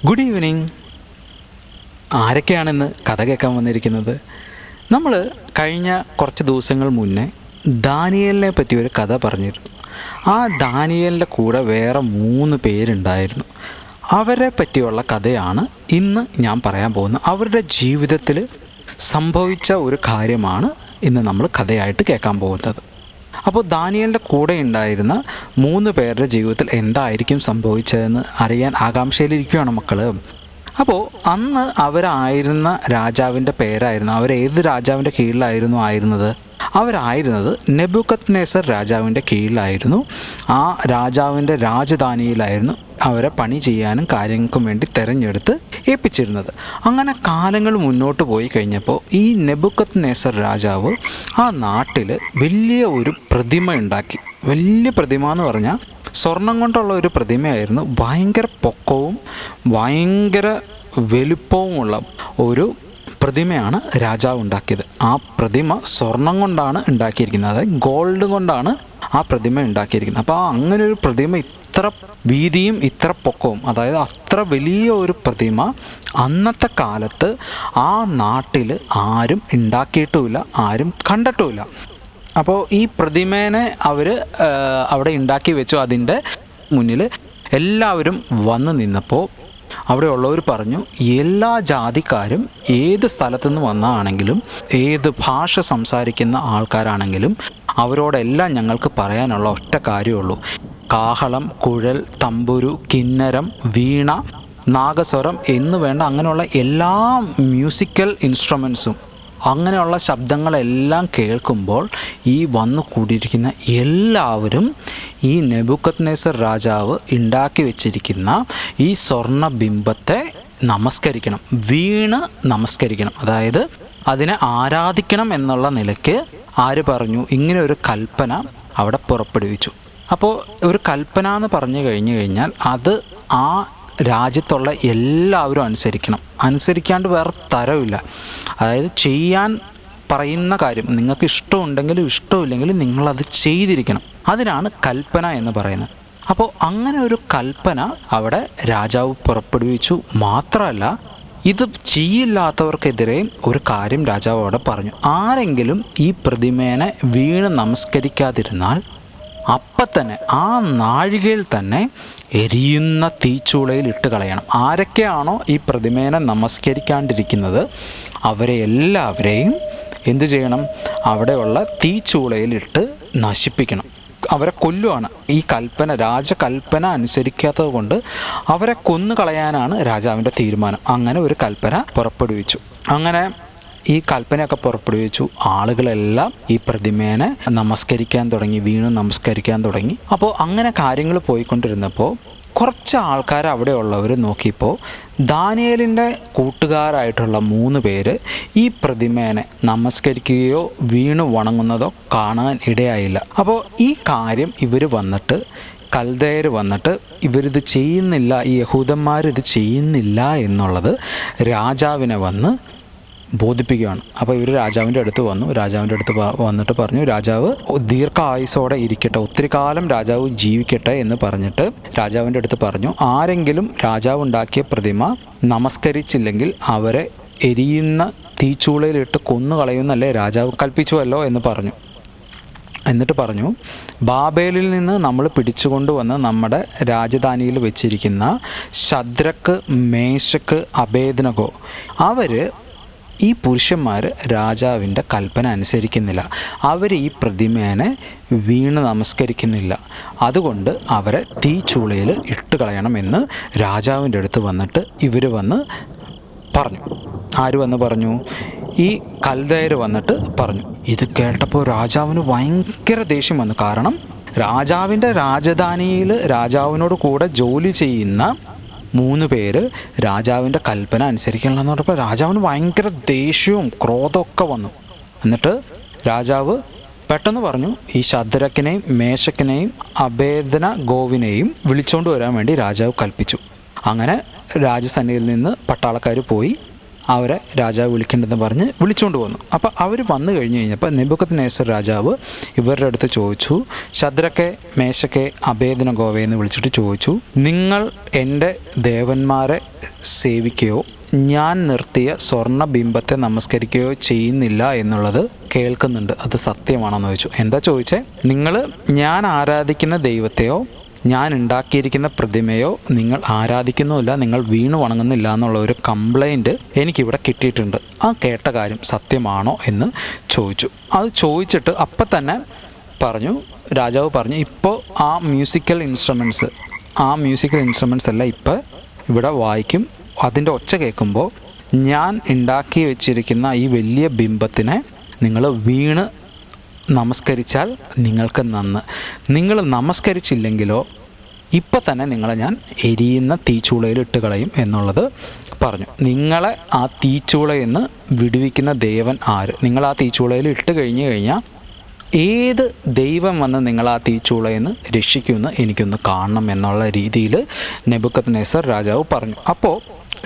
Good evening. ആരൊക്കെയാണിന്ന് കഥ കേൾക്കാൻ വന്നിരിക്കുന്നത്? നമ്മൾ കഴിഞ്ഞ കുറച്ച് ദിവസങ്ങൾ മുന്നേ ദാനിയേലിനെ പറ്റി ഒരു കഥ പറഞ്ഞിരുന്നു. ആ ദാനിയേലിൻ്റെ കൂടെ വേറെ 3 പേരുണ്ടായിരുന്നു. അവരെ പറ്റിയുള്ള കഥയാണ് ഇന്ന് ഞാൻ പറയാൻ പോകുന്നത്. അവരുടെ ജീവിതത്തിൽ സംഭവിച്ച ഒരു കാര്യമാണ് ഇന്ന് നമ്മൾ കഥയായിട്ട് കേൾക്കാൻ പോകുന്നത്. അപ്പോൾ ദാനിയേലിൻ്റെ കൂടെ ഉണ്ടായിരുന്ന 3 പേരുടെ ജീവിതത്തിൽ എന്തായിരിക്കും സംഭവിച്ചതെന്ന് അറിയാൻ ആകാംക്ഷയിലിരിക്കുകയാണ് മക്കൾ. അപ്പോൾ അന്ന് അവരായിരുന്ന രാജാവിൻ്റെ പേരായിരുന്നു, അവരേത് രാജാവിൻ്റെ കീഴിലായിരുന്നു അവരായിരുന്നത് നെബൂഖദ്നേസർ രാജാവിൻ്റെ കീഴിലായിരുന്നു. ആ രാജാവിൻ്റെ രാജധാനിയിലായിരുന്നു അവരെ പണി ചെയ്യാനും കാര്യങ്ങൾക്കും വേണ്ടി തിരഞ്ഞെടുത്ത് ഏൽപ്പിച്ചിരുന്നത്. അങ്ങനെ കാലങ്ങൾ മുന്നോട്ട് പോയി കഴിഞ്ഞപ്പോൾ ഈ നെബൂഖദ്നേസർ രാജാവ് ആ നാട്ടിൽ വലിയ ഒരു പ്രതിമ ഉണ്ടാക്കി. വലിയ പ്രതിമ എന്ന് പറഞ്ഞാൽ സ്വർണം കൊണ്ടുള്ള ഒരു പ്രതിമയായിരുന്നു. ഭയങ്കര പൊക്കവും ഭയങ്കര വലുപ്പവുമുള്ള ഒരു പ്രതിമയാണ് രാജാവ് ഉണ്ടാക്കിയത്. ആ പ്രതിമ സ്വർണം കൊണ്ടാണ് ഉണ്ടാക്കിയിരിക്കുന്നത്, അതായത് ഗോൾഡ് കൊണ്ടാണ് ആ പ്രതിമ ഉണ്ടാക്കിയിരിക്കുന്നത്. അപ്പോൾ അങ്ങനെ ഒരു പ്രതിമ ഇത്ര വീതിയും ഇത്ര പൊക്കവും, അതായത് അത്ര വലിയ ഒരു പ്രതിമ അന്നത്തെ കാലത്ത് ആ നാട്ടിൽ ആരും ഉണ്ടാക്കിയിട്ടുമില്ല, ആരും കണ്ടിട്ടുമില്ല. അപ്പോൾ ഈ പ്രതിമേനെ അവർ അവിടെ ഉണ്ടാക്കി വെച്ചു. അതിൻ്റെ മുന്നിൽ എല്ലാവരും വന്ന് നിന്നപ്പോൾ അവിടെ ഉള്ളവർ പറഞ്ഞു, എല്ലാ ജാതിക്കാരും ഏത് സ്ഥലത്തുനിന്ന് വന്നതാണെങ്കിലും ഏത് ഭാഷ സംസാരിക്കുന്ന ആൾക്കാരാണെങ്കിലും അവരോടെല്ലാം ഞങ്ങൾക്ക് പറയാനുള്ള ഒറ്റ കാര്യമുള്ളൂ: കാഹളം, കുഴൽ, തമ്പുരു, കിന്നരം, വീണ, നാഗസ്വരം എന്ന് വേണ്ട അങ്ങനെയുള്ള എല്ലാ മ്യൂസിക്കൽ ഇൻസ്ട്രുമെൻസും, അങ്ങനെയുള്ള ശബ്ദങ്ങളെല്ലാം കേൾക്കുമ്പോൾ ഈ വന്നു കൂടിയിരിക്കുന്ന എല്ലാവരും ഈ നെബൂഖദ്നേസർ രാജാവ് ഉണ്ടാക്കി വെച്ചിരിക്കുന്ന ഈ സ്വർണ്ണ ബിംബത്തെ നമസ്കരിക്കണം, വീണ് നമസ്കരിക്കണം, അതായത് അതിനെ ആരാധിക്കണം എന്നുള്ള നിലയ്ക്ക് ആര് പറഞ്ഞു? ഇങ്ങനെ ഒരു കൽപ്പന അവിടെ പുറപ്പെടുവിച്ചു. അപ്പോൾ ഒരു കൽപ്പന എന്ന് പറഞ്ഞു കഴിഞ്ഞാൽ അത് ആ രാജ്യത്തുള്ള എല്ലാവരും അനുസരിക്കണം. അനുസരിക്കാണ്ട് വേറെ തരമില്ല. അതായത് ചെയ്യാൻ പറയുന്ന കാര്യം നിങ്ങൾക്ക് ഇഷ്ടമുണ്ടെങ്കിലും ഇഷ്ടമില്ലെങ്കിലും നിങ്ങളത് ചെയ്തിരിക്കണം. അതിനാണ് കൽപ്പന എന്ന് പറയുന്നത്. അപ്പോൾ അങ്ങനെ ഒരു കൽപ്പന അവിടെ രാജാവ് പുറപ്പെടുവിച്ചു. മാത്രമല്ല, ഇത് ചെയ്യില്ലാത്തവർക്കെതിരെ ഒരു കാര്യം രാജാവ് അവിടെ പറഞ്ഞു: ആരെങ്കിലും ഈ പ്രതിമേനെ വീണ് നമസ്കരിക്കാതിരുന്നാൽ അപ്പം തന്നെ ആ നാഴികയിൽ തന്നെ എരിയുന്ന തീച്ചൂളയിൽ ഇട്ട് കളയണം. ആരൊക്കെയാണോ ഈ പ്രതിമേനെ നമസ്കരിക്കാണ്ടിരിക്കുന്നത് അവരെ എല്ലാവരെയും എന്തു ചെയ്യണം? അവിടെയുള്ള തീച്ചൂളയിലിട്ട് നശിപ്പിക്കണം. അവരെ കൊല്ലുവാണ്. ഈ കൽപ്പന, രാജകൽപ്പന അനുസരിക്കാത്തത് കൊണ്ട് അവരെ കൊന്നു കളയാനാണ് രാജാവിൻ്റെ തീരുമാനം. അങ്ങനെ ഒരു കൽപ്പന പുറപ്പെടുവിച്ചു. അങ്ങനെ ഈ കൽപ്പനയൊക്കെ പുറപ്പെടുവിച്ചു. ആളുകളെല്ലാം ഈ പ്രതിമേനെ നമസ്കരിക്കാൻ തുടങ്ങി, വീണു നമസ്കരിക്കാൻ തുടങ്ങി. അപ്പോൾ അങ്ങനെ കാര്യങ്ങൾ പോയിക്കൊണ്ടിരുന്നപ്പോൾ കുറച്ച് ആൾക്കാർ അവിടെ ഉള്ളവർ നോക്കിയപ്പോൾ ദാനിയേലിൻ്റെ കൂട്ടുകാരായിട്ടുള്ള 3 പേര് ഈ പ്രതിമേനെ നമസ്കരിക്കുകയോ വീണു വണങ്ങുന്നതോ കാണാൻ ഇടയായില്ല. അപ്പോൾ ഈ കാര്യം ഇവർ വന്നിട്ട്, കൽദയർ വന്നിട്ട് ഇവരിത് ചെയ്യുന്നില്ല, ഈ യഹൂദന്മാരിത് ചെയ്യുന്നില്ല എന്നുള്ളത് രാജാവിനെ വന്ന് ബോധിപ്പിക്കുകയാണ്. അപ്പോൾ ഇവർ രാജാവിൻ്റെ അടുത്ത് വന്നു. രാജാവിൻ്റെ അടുത്ത് വന്നിട്ട് പറഞ്ഞു, രാജാവ് ദീർഘായുസോടെ ഇരിക്കട്ടെ, ഒത്തിരി കാലം രാജാവ് ജീവിക്കട്ടെ എന്ന് പറഞ്ഞിട്ട് രാജാവിൻ്റെ അടുത്ത് പറഞ്ഞു, ആരെങ്കിലും രാജാവ് ഉണ്ടാക്കിയ പ്രതിമ നമസ്കരിച്ചില്ലെങ്കിൽ അവരെ എരിയുന്ന തീച്ചൂളയിലിട്ട് കൊന്നുകളയുന്നല്ലേ രാജാവ് കൽപ്പിച്ചുവല്ലോ എന്ന് പറഞ്ഞു. എന്നിട്ട് പറഞ്ഞു, ബാബേലിൽ നിന്ന് നമ്മൾ പിടിച്ചുകൊണ്ടുവന്ന് നമ്മുടെ രാജധാനിയിൽ വെച്ചിരിക്കുന്ന ശദ്രക്ക്, മേശക്ക്, അബേദ്നഗോ, അവർ ഈ പുരുഷന്മാർ രാജാവിൻ്റെ കൽപ്പന അനുസരിക്കുന്നില്ല. അവർ ഈ പ്രതിമേനെ വീണ് നമസ്കരിക്കുന്നില്ല. അതുകൊണ്ട് അവരെ തീച്ചൂളയിൽ ഇട്ട് കളയണമെന്ന് രാജാവിൻ്റെ അടുത്ത് വന്നിട്ട് ഇവർ വന്ന് പറഞ്ഞു. ആര് വന്ന് പറഞ്ഞു? ഈ കൽദയർ വന്നിട്ട് പറഞ്ഞു. ഇത് കേട്ടപ്പോൾ രാജാവിന് ഭയങ്കര ദേഷ്യം വന്നു. കാരണം രാജാവിൻ്റെ രാജധാനിയിൽ രാജാവിനോട് കൂടെ ജോലി ചെയ്യുന്ന 3 പേര് രാജാവിൻ്റെ കൽപ്പന അനുസരിക്കണമെന്ന് പറഞ്ഞപ്പോൾ രാജാവിന് ഭയങ്കര ദേഷ്യവും ക്രോധമൊക്കെ വന്നു. എന്നിട്ട് രാജാവ് പെട്ടെന്ന് പറഞ്ഞു, ഈ ശദ്രക്കിനെയും മേശക്കിനെയും അബേദ്നഗോവിനെയും വിളിച്ചുകൊണ്ട് വരാൻ വേണ്ടി രാജാവ് കൽപ്പിച്ചു. അങ്ങനെ രാജസന്നിധിയിൽ നിന്ന് പട്ടാളക്കാർ പോയി അവരെ രാജാവ് വിളിക്കേണ്ടതെന്ന് പറഞ്ഞ് വിളിച്ചുകൊണ്ട് വന്നു. അപ്പോൾ അവർ വന്നു കഴിഞ്ഞ് കഴിഞ്ഞപ്പോൾ നെബൂഖദ്നേസർ രാജാവ് ഇവരുടെ അടുത്ത് ചോദിച്ചു, ശദ്രക്കെ, മേശക്കെ, അബേദ്നെഗോവേ എന്ന് വിളിച്ചിട്ട് ചോദിച്ചു, നിങ്ങൾ എൻ്റെ ദേവന്മാരെ സേവിക്കുകയോ ഞാൻ നിർത്തിയ സ്വർണ്ണബിംബത്തെ നമസ്കരിക്കുകയോ ചെയ്യുന്നില്ല എന്നുള്ളത് കേൾക്കുന്നുണ്ട്, അത് സത്യമാണെന്ന് ചോദിച്ചു. എന്താ ചോദിച്ചേ? നിങ്ങൾ ഞാൻ ആരാധിക്കുന്ന ദൈവത്തെയോ ഞാൻ ഉണ്ടാക്കിയിരിക്കുന്ന പ്രതിമയോ നിങ്ങൾ ആരാധിക്കുന്നുമില്ല, നിങ്ങൾ വീണു വണങ്ങുന്നില്ല എന്നുള്ള ഒരു കംപ്ലൈൻറ്റ് എനിക്കിവിടെ കിട്ടിയിട്ടുണ്ട്. ആ കേട്ട കാര്യം സത്യമാണോ എന്ന് ചോദിച്ചു. അത് ചോദിച്ചിട്ട് അപ്പം തന്നെ രാജാവ് പറഞ്ഞു, ഇപ്പോൾ ആ മ്യൂസിക്കൽ ഇൻസ്ട്രുമെൻറ്റ്സ് എല്ലാം ഇപ്പോൾ ഇവിടെ വായിക്കും. അതിൻ്റെ ഒച്ച കേൾക്കുമ്പോൾ ഞാൻ ഉണ്ടാക്കി വെച്ചിരിക്കുന്ന ഈ വലിയ ബിംബത്തിനെ നിങ്ങൾ വീണ് നമസ്കരിച്ചാൽ നിങ്ങൾക്ക് നന്ന്. നിങ്ങൾ നമസ്കരിച്ചില്ലെങ്കിലോ ഇപ്പം തന്നെ നിങ്ങളെ ഞാൻ എരിയുന്ന തീച്ചൂളയിൽ ഇട്ട് കളയും എന്നുള്ളത് പറഞ്ഞു. നിങ്ങളെ ആ തീച്ചൂളയിൽ നിന്ന് വിടുവിക്കുന്ന ദേവൻ ആര്? നിങ്ങൾ ആ തീച്ചൂളയിൽ ഇട്ട് കഴിഞ്ഞാൽ ഏത് ദൈവം വന്ന് നിങ്ങൾ ആ തീച്ചൂളയിൽ നിന്ന് രക്ഷിക്കുമെന്ന് എനിക്കൊന്ന് കാണണം എന്നുള്ള രീതിയിൽ നെബൂഖദ്നേസർ രാജാവ് പറഞ്ഞു. അപ്പോൾ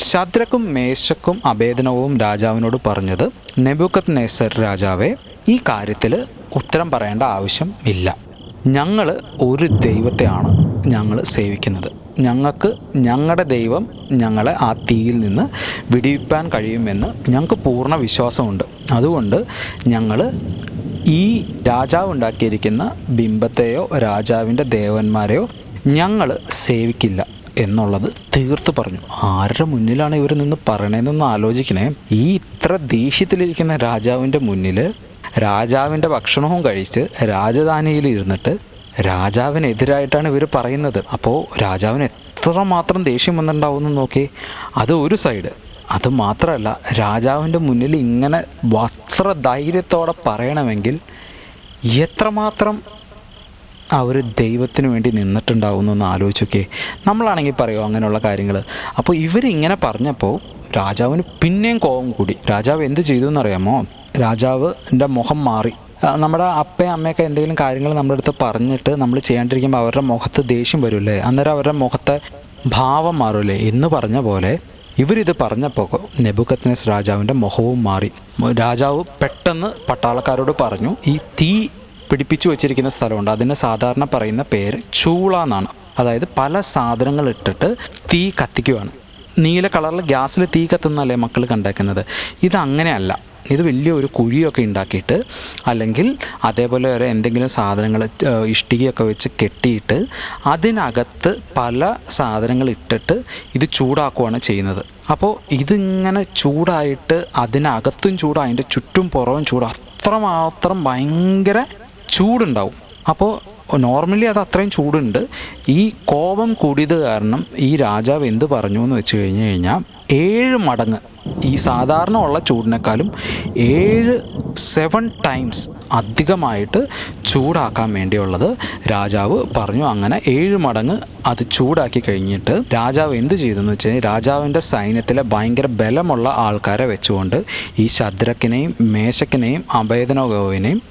ശദ്രക്കും മേശക്കും അബേദ്നെഗോവും രാജാവിനോട് പറഞ്ഞത്, നെബൂഖദ്നേസർ രാജാവേ, ഈ കാര്യത്തിൽ ഉത്തരം പറയേണ്ട ആവശ്യം ഇല്ല. ഞങ്ങൾ ഒരു ദൈവത്തെയാണ് ഞങ്ങൾ സേവിക്കുന്നത്. ഞങ്ങളുടെ ദൈവം ഞങ്ങളെ ആ തീയിൽ നിന്ന് വിടിവിപ്പാൻ കഴിയുമെന്ന് ഞങ്ങൾക്ക് പൂർണ്ണ വിശ്വാസമുണ്ട്. അതുകൊണ്ട് ഞങ്ങൾ ഈ രാജാവ് ഉണ്ടാക്കിയിരിക്കുന്ന ബിംബത്തെയോ രാജാവിൻ്റെ ദേവന്മാരെയോ ഞങ്ങൾ സേവിക്കില്ല എന്നുള്ളത് തീർത്ത് പറഞ്ഞു. ആരുടെ മുന്നിലാണ് ഇവർ നിന്ന് പറയണതെന്നൊന്ന് ആലോചിക്കണേ. ഈ ഇത്ര ദേഷ്യത്തിലിരിക്കുന്ന രാജാവിൻ്റെ മുന്നിൽ രാജാവിൻ്റെ ഭക്ഷണവും കഴിച്ച് രാജധാനിയിൽ ഇരുന്നിട്ട് രാജാവിനെതിരായിട്ടാണ് ഇവർ പറയുന്നത്. അപ്പോൾ രാജാവിന് എത്രമാത്രം ദേഷ്യം വന്നിട്ടുണ്ടാവുമെന്ന് നോക്കി. അത് ഒരു സൈഡ്. അത് മാത്രമല്ല, രാജാവിൻ്റെ മുന്നിൽ ഇങ്ങനെ അത്ര ധൈര്യത്തോടെ പറയണമെങ്കിൽ എത്രമാത്രം അവർ ദൈവത്തിന് വേണ്ടി നിന്നിട്ടുണ്ടാവുമെന്നൊന്ന് ആലോചിച്ചൊക്കെ. നമ്മളാണെങ്കിൽ പറയുമോ അങ്ങനെയുള്ള കാര്യങ്ങൾ? അപ്പോൾ ഇവരിങ്ങനെ പറഞ്ഞപ്പോൾ രാജാവിന് പിന്നെയും കോപം കൂടി. രാജാവ് എന്ത് ചെയ്തു എന്നറിയാമോ? രാജാവിൻ്റെ മുഖം മാറി. നമ്മുടെ അപ്പയും അമ്മയൊക്കെ എന്തെങ്കിലും കാര്യങ്ങൾ നമ്മുടെ അടുത്ത് പറഞ്ഞിട്ട് നമ്മൾ ചെയ്യാണ്ടിരിക്കുമ്പോൾ അവരുടെ മുഖത്ത് ദേഷ്യം വരുമല്ലേ, അന്നേരം അവരുടെ മുഖത്തെ ഭാവം മാറുമല്ലേ എന്ന് പറഞ്ഞ പോലെ ഇവരിത് പറഞ്ഞപ്പോൾ നെബൂഖദ്നേസർ രാജാവിൻ്റെ മുഖവും മാറി. രാജാവ് പെട്ടെന്ന് പട്ടാളക്കാരോട് പറഞ്ഞു, ഈ തീ പിടിപ്പിച്ചു വെച്ചിരിക്കുന്ന സ്ഥലമുണ്ട്, അതിന് സാധാരണ പറയുന്ന പേര് ചൂള എന്നാണ്. അതായത് പല സാധനങ്ങൾ ഇട്ടിട്ട് തീ കത്തിക്കുവാണ്. നീല കളറിൽ ഗ്യാസിൽ തീ കത്തുന്നല്ലേ മക്കൾ കണ്ടേക്കുന്നത്. ഇതങ്ങനെയല്ല. ഇത് വലിയ ഒരു കുഴിയൊക്കെ ഉണ്ടാക്കിയിട്ട് അല്ലെങ്കിൽ അതേപോലെ ഒരു എന്തെങ്കിലും സാധനങ്ങൾ ഇഷ്ടികയൊക്കെ വെച്ച് കെട്ടിയിട്ട് അതിനകത്ത് പല സാധനങ്ങൾ ഇട്ടിട്ട് ഇത് ചൂടാക്കുകയാണ് ചെയ്യുന്നത്. അപ്പോൾ ഇതിങ്ങനെ ചൂടായിട്ട് അതിനകത്തും ചൂട്, അതിൻ്റെ ചുറ്റും പുറവും ചൂട്, അത്രമാത്രം ഭയങ്കര ചൂടുണ്ടാവും. അപ്പോൾ നോർമലി അത് അത്രയും ചൂടുണ്ട്. ഈ കോപം കൂടിയത് കാരണം ഈ രാജാവ് എന്ത് പറഞ്ഞു എന്ന് വെച്ച് കഴിഞ്ഞാൽ 7 മടങ്ങ് ഈ സാധാരണ ഉള്ള ചൂടിനേക്കാളും 7 ടൈംസ് അധികമായിട്ട് ചൂടാക്കാൻ വേണ്ടിയുള്ളത് രാജാവ് പറഞ്ഞു. അങ്ങനെ 7 മടങ്ങ് അത് ചൂടാക്കി കഴിഞ്ഞിട്ട് രാജാവ് എന്ത് ചെയ്തെന്ന് വെച്ച് കഴിഞ്ഞാൽ രാജാവിൻ്റെ സൈന്യത്തിലെ ഭയങ്കര ബലമുള്ള ആൾക്കാരെ വെച്ചുകൊണ്ട് ഈ ശദ്രക്കിനെയും മേശക്കിനെയും അബേദ്നെഗോവിനെയും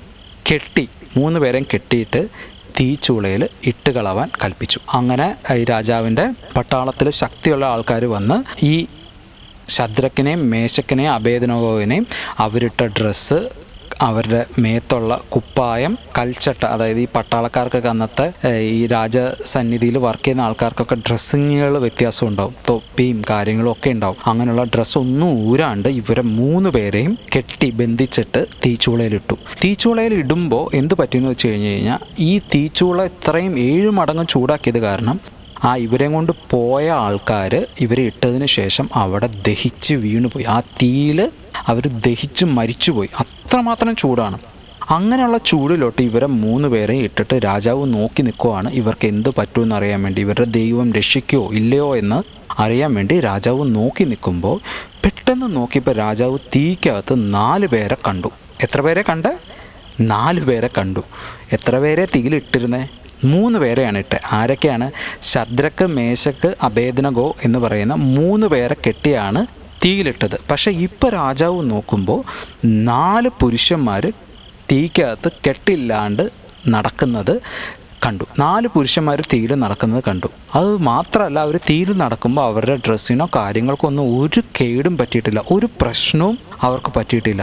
3 പേരെയും കെട്ടിയിട്ട് തീച്ചൂളയിൽ ഇട്ട് കളവാൻ കൽപ്പിച്ചു. അങ്ങനെ ഈ രാജാവിൻ്റെ പട്ടാളത്തിൽ ശക്തിയുള്ള ആൾക്കാർ വന്ന് ഈ ശദ്രക്കിനെയും മേശക്കിനെയും അബേദ്നെഗോവിനെയും അവരിട്ട ഡ്രസ്സ്, അവരുടെ മേത്തുള്ള കുപ്പായം, കൽച്ചട്ട, അതായത് ഈ പട്ടാളക്കാർക്കൊക്കെ അന്നത്തെ ഈ രാജസന്നിധിയിൽ വർക്ക് ചെയ്യുന്ന ആൾക്കാർക്കൊക്കെ ഡ്രസ്സിങ്ങുകൾ വ്യത്യാസം ഉണ്ടാവും, തൊപ്പിയും കാര്യങ്ങളും ഒക്കെ ഉണ്ടാവും. അങ്ങനെയുള്ള ഡ്രസ്സൊന്നും ഊരാണ്ട് ഇവരെ 3 പേരെയും കെട്ടി ബന്ധിച്ചിട്ട് തീച്ചൂളയിലിട്ടു. തീച്ചൂളയിൽ ഇടുമ്പോൾ എന്ത് പറ്റിയെന്ന് വെച്ച് കഴിഞ്ഞാൽ ഈ തീച്ചൂള ഇത്രയും 7 മടങ്ങ് ചൂടാക്കിയത് കാരണം ഇവരെയും കൊണ്ട് പോയ ആൾക്കാർ ഇവരെ ഇട്ടതിന് ശേഷം അവിടെ ദഹിച്ച് വീണുപോയി. ആ തീയിൽ അവർ ദഹിച്ച് മരിച്ചുപോയി. അത്രമാത്രം ചൂടാണ്. അങ്ങനെയുള്ള ചൂടിലോട്ട് ഇവരെ 3 പേരെയും ഇട്ടിട്ട് രാജാവ് നോക്കി നിൽക്കുവാണ്. ഇവർക്ക് എന്ത് പറ്റുമെന്ന് അറിയാൻ വേണ്ടി, ഇവരുടെ ദൈവം രക്ഷിക്കുമോ ഇല്ലയോ എന്ന് അറിയാൻ വേണ്ടി രാജാവ് നോക്കി നിൽക്കുമ്പോൾ പെട്ടെന്ന് നോക്കിയപ്പോൾ രാജാവ് തീക്കകത്ത് 4 പേരെ കണ്ടു. എത്ര പേരെ കണ്ട്? 4 പേരെ കണ്ടു. എത്ര പേരെ തീയിലിട്ടിരുന്നേ? 3 പേരെയാണ് ഇട്ട്. ആരൊക്കെയാണ്? ശദ്രക്ക്, മേശക്ക്, അബേദ്നെഗോ എന്ന് പറയുന്ന 3 പേരെ കെട്ടിയാണ് തീയിലിട്ടത്. പക്ഷേ ഇപ്പോൾ രാജാവ് നോക്കുമ്പോൾ 4 പുരുഷന്മാർ തീക്കകത്ത് കെട്ടില്ലാണ്ട് നടക്കുന്നത് കണ്ടു. 4 പുരുഷന്മാർ തീയിൽ നടക്കുന്നത് കണ്ടു. അത് മാത്രമല്ല, അവർ തീയിൽ നടക്കുമ്പോൾ അവരുടെ ഡ്രസ്സിനോ കാര്യങ്ങൾക്കോ ഒന്നും ഒരു കേടും പറ്റിയിട്ടില്ല, ഒരു പ്രശ്നവും അവർക്ക് പറ്റിയിട്ടില്ല.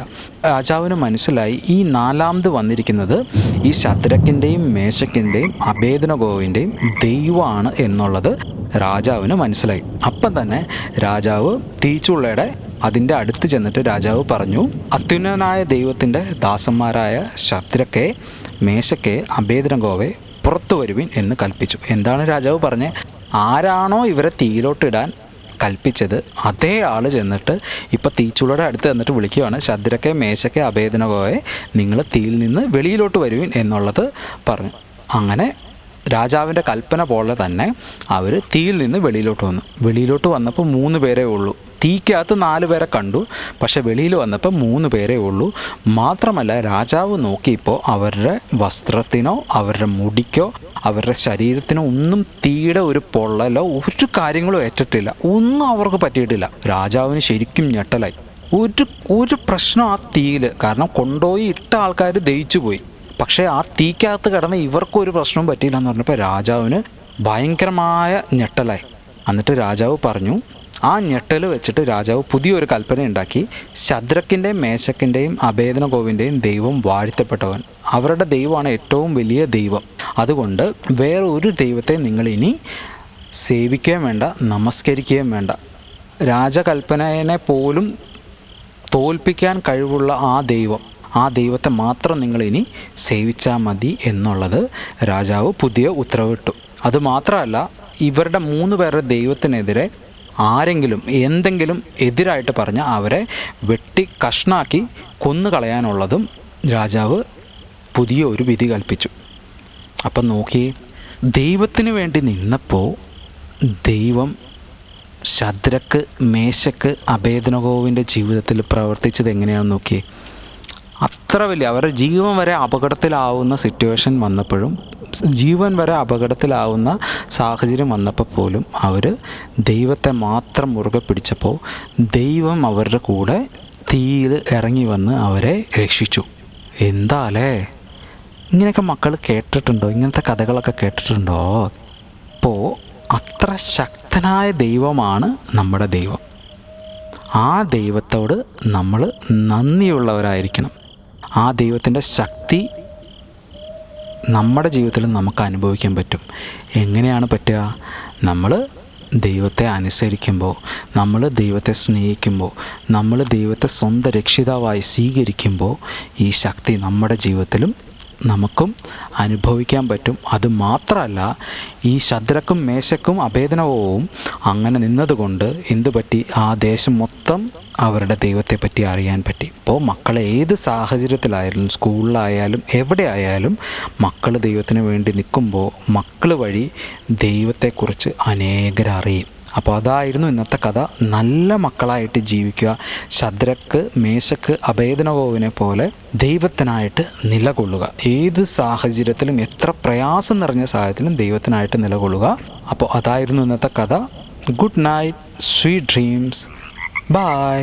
രാജാവിന് മനസ്സിലായി ഈ 4ാമത് വന്നിരിക്കുന്നത് ഈ ശദ്രക്കിൻ്റെയും മേശക്കിൻ്റെയും അബേദ്നെഗോവിൻ്റെയും ദൈവമാണ് എന്നുള്ളത് രാജാവിന് മനസ്സിലായി. അപ്പം തന്നെ രാജാവ് തീച്ചുള്ളയുടെ അതിൻ്റെ അടുത്ത് ചെന്നിട്ട് രാജാവ് പറഞ്ഞു, അത്യുന്നതനായ ദൈവത്തിൻ്റെ ദാസന്മാരായ ശദ്രക്കെ, മേശക്കെ, അബേദ്നെഗോവെ പുറത്തു വരുവിൻ എന്ന് കൽപ്പിച്ചു. എന്താണ് രാജാവ് പറഞ്ഞത്? ആരാണോ ഇവരെ തീയിലോട്ടിടാൻ കൽപ്പിച്ചത് അതേ ആൾ ചെന്നിട്ട് ഇപ്പം തീച്ചുളയുടെ അടുത്ത് ചെന്നിട്ട് വിളിക്കുകയാണ്, ശദ്രക്കെ, മേശക്കെ, അബേദ്നെഗോവെ നിങ്ങൾ തീയിൽ നിന്ന് വെളിയിലോട്ട് വരുവിൻ എന്നുള്ളത് പറഞ്ഞു. അങ്ങനെ രാജാവിൻ്റെ കൽപ്പന പോലെ തന്നെ അവർ തീയിൽ നിന്ന് വെളിയിലോട്ട് വന്നപ്പോൾ 3 പേരേ ഉള്ളൂ. തീക്കകത്ത് 4 പേരെ കണ്ടു, പക്ഷെ വെളിയിൽ വന്നപ്പോൾ 3 പേരേ ഉള്ളൂ. മാത്രമല്ല, രാജാവ് നോക്കിയപ്പോൾ അവരുടെ വസ്ത്രത്തിനോ അവരുടെ മുടിക്കോ അവരുടെ ശരീരത്തിനോ ഒന്നും തീയുടെ ഒരു പൊള്ളലോ ഒരു കാര്യങ്ങളും ഏറ്റിട്ടില്ല, ഒന്നും അവർക്ക് പറ്റിയിട്ടില്ല. രാജാവിന് ശരിക്കും ഞെട്ടലായി. ഒരു പ്രശ്നം ആ തീയിൽ, കാരണം കൊണ്ടുപോയി ഇട്ട ആൾക്കാർ ദഹിച്ചു പോയി, പക്ഷേ ആ തീക്കകത്ത് കിടന്ന് ഇവർക്കൊരു പ്രശ്നവും പറ്റിയില്ല എന്ന് പറഞ്ഞപ്പോൾ രാജാവിന് ഭയങ്കരമായ ഞെട്ടലായി. എന്നിട്ട് രാജാവ് പറഞ്ഞു, ആ ഞെട്ടൽ വെച്ചിട്ട് രാജാവ് പുതിയൊരു കൽപ്പന ഉണ്ടാക്കി. ശദ്രക്കിൻ്റെയും മേശക്കിൻ്റെയും അബേദ്നെഗോവിൻ്റെയും ദൈവം വാഴ്ത്തപ്പെട്ടവൻ, അവരുടെ ദൈവമാണ് ഏറ്റവും വലിയ ദൈവം. അതുകൊണ്ട് വേറെ ഒരു ദൈവത്തെ നിങ്ങളിനി സേവിക്കുകയും വേണ്ട, നമസ്കരിക്കുകയും വേണ്ട. രാജകൽപ്പനയെ പോലും തോൽപ്പിക്കാൻ കഴിവുള്ള ആ ദൈവത്തെ മാത്രം നിങ്ങളിനി സേവിച്ചാൽ മതി എന്നുള്ളത് രാജാവ് പുതിയ ഉത്തരവിട്ടു. അതുമാത്രമല്ല, ഇവരുടെ 3 പേരുടെ ദൈവത്തിനെതിരെ ആരെങ്കിലും എന്തെങ്കിലും എതിരായിട്ട് പറഞ്ഞാൽ അവരെ വെട്ടി കഷ്ണാക്കി കൊന്നുകളയാനുള്ളതും രാജാവ് പുതിയ ഒരു വിധി കൽപ്പിച്ചു. അപ്പം നോക്കി, ദൈവത്തിന് വേണ്ടി നിന്നപ്പോൾ ദൈവം ശദ്രക്ക്, മേശക്ക്, അബേദ്നെഗോവിൻ്റെ ജീവിതത്തിൽ പ്രവർത്തിച്ചത് എങ്ങനെയാണെന്ന് നോക്കി. അത്ര വലിയ അവരുടെ ജീവൻ വരെ അപകടത്തിലാവുന്ന സിറ്റുവേഷൻ വന്നപ്പോഴും, ജീവൻ വരെ അപകടത്തിലാവുന്ന സാഹചര്യം വന്നപ്പോൾ പോലും അവർ ദൈവത്തെ മാത്രം മുറുകെ പിടിച്ചപ്പോൾ ദൈവം അവരുടെ കൂടെ തീയിൽ ഇറങ്ങി വന്ന് അവരെ രക്ഷിച്ചു. എന്താലേ, ഇങ്ങനെയൊക്കെ മക്കൾ കേട്ടിട്ടുണ്ടോ? ഇങ്ങനത്തെ കഥകളൊക്കെ കേട്ടിട്ടുണ്ടോ? അപ്പോൾ അത്ര ശക്തനായ ദൈവമാണ് നമ്മുടെ ദൈവം. ആ ദൈവത്തോട് നമ്മൾ നന്ദിയുള്ളവരായിരിക്കണം. ആ ദൈവത്തിൻ്റെ ശക്തി നമ്മുടെ ജീവിതത്തിൽ നമുക്ക് അനുഭവിക്കാൻ പറ്റും. എങ്ങനെയാണ് പറ്റുക? നമ്മൾ ദൈവത്തെ അനുസരിക്കുമ്പോൾ, നമ്മൾ ദൈവത്തെ സ്നേഹിക്കുമ്പോൾ, നമ്മൾ ദൈവത്തെ സ്വന്തം രക്ഷിതാവായി സ്വീകരിക്കുമ്പോൾ ഈ ശക്തി നമ്മുടെ ജീവിതത്തിലും നമുക്കും അനുഭവിക്കാൻ പറ്റും. അതുമാത്രമല്ല, ഈ ശദ്രക്കും മേശക്കും അബേദ്നെഗോവും അങ്ങനെ നിന്നതുകൊണ്ട് എന്തു പറ്റി? ആ ദേശം മൊത്തം അവരുടെ ദൈവത്തെ പറ്റി അറിയാൻ പറ്റി. അപ്പോൾ മക്കളെ ഏത് സാഹചര്യത്തിലായാലും, സ്കൂളിലായാലും എവിടെ ആയാലും, മക്കൾ ദൈവത്തിന് വേണ്ടി നിൽക്കുമ്പോൾ മക്കൾ വഴി ദൈവത്തെക്കുറിച്ച് അനേകരറിയും. അപ്പോൾ അതായിരുന്നു ഇന്നത്തെ കഥ. നല്ല മക്കളായിട്ട് ജീവിക്കുക. ശദ്രക്ക്, മേശക്ക്, അബേദ്നെഗോവിനെ പോലെ ദൈവത്തിനായിട്ട് നിലകൊള്ളുക. ഏത് സാഹചര്യത്തിലും, എത്ര പ്രയാസം നിറഞ്ഞ സാഹചര്യത്തിലും ദൈവത്തിനായിട്ട് നിലകൊള്ളുക. അപ്പോൾ അതായിരുന്നു ഇന്നത്തെ കഥ. Good night, sweet dreams, by.